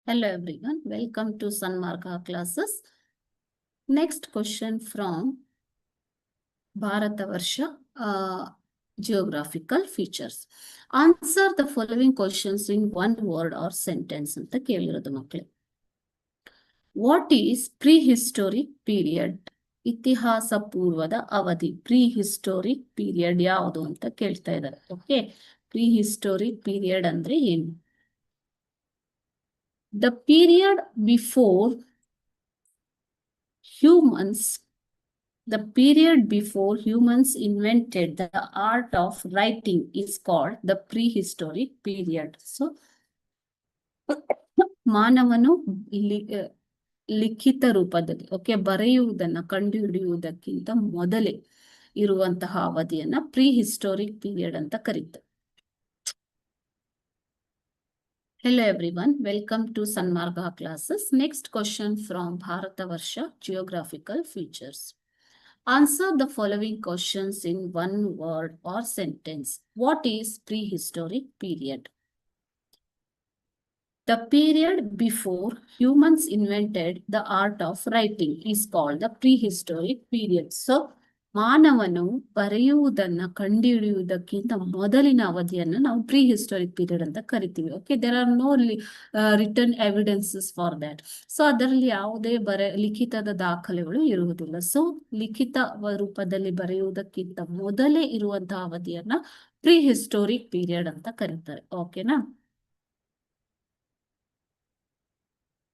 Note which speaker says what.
Speaker 1: Hello everyone, welcome to Sanmarga classes. Next question from Bharatavarsha geographical features. Answer the following questions in one word or sentence ಅಂತ ಕೇಳಿರೋದು ಮಕ್ಕಳೇ. What is prehistoric period? ಇತಿಹಾಸ ಪೂರ್ವದ ಅವಧಿ. Prehistoric period ಯಾವುದು ಅಂತ ಕೇಳ್ತಾ ಇದ್ದಾರೆ. ಓಕೆ, prehistoric period ಅಂದ್ರೆ ಏನು? The period before humans invented the art of writing is called the prehistoric period. So, ಮಾನವನು ಲಿಖಿತ ರೂಪದಲ್ಲಿ ಬರೆಯುವುದನ್ನು ಕಂಡುಹಿಡಿಯುವುದಕ್ಕಿಂತ ಮೊದಲೇ ಇರುವಂತಹ ಅವಧಿಯನ್ನ ಪ್ರಿಹಿಸ್ಟೋರಿಕ್ ಪೀರಿಯಡ್ ಅಂತ ಕರೀತಾರೆ. Hello everyone, welcome to Sanmarga classes. Next question from Bharatavarsha geographical features. Answer the following questions in one word or sentence. What is prehistoric period? The period before humans invented the art of writing is called the prehistoric period. So, ಮಾನವನು ಬರೆಯುವುದನ್ನು ಕಂಡುಹಿಡಿಯುವುದಕ್ಕಿಂತ ಮೊದಲಿನ ಅವಧಿಯನ್ನು ನಾವು ಪ್ರಿಹಿಸ್ಟೋರಿಕ್ period ಅಂತ ಕರಿತೀವಿ. Okay, there are no written evidences for that. So ಅದರಲ್ಲಿ ಯಾವುದೇ ಲಿಖಿತದ ದಾಖಲೆಗಳು ಇರುವುದಿಲ್ಲ. ಸೊ ಲಿಖಿತ ರೂಪದಲ್ಲಿ ಬರೆಯುವುದಕ್ಕಿಂತ ಮೊದಲೇ ಇರುವಂತಹ ಅವಧಿಯನ್ನ ಪ್ರಿಹಿಸ್ಟೋರಿಕ್ ಪೀರಿಯಡ್ ಅಂತ ಕರೀತಾರೆ. ಓಕೆನಾ?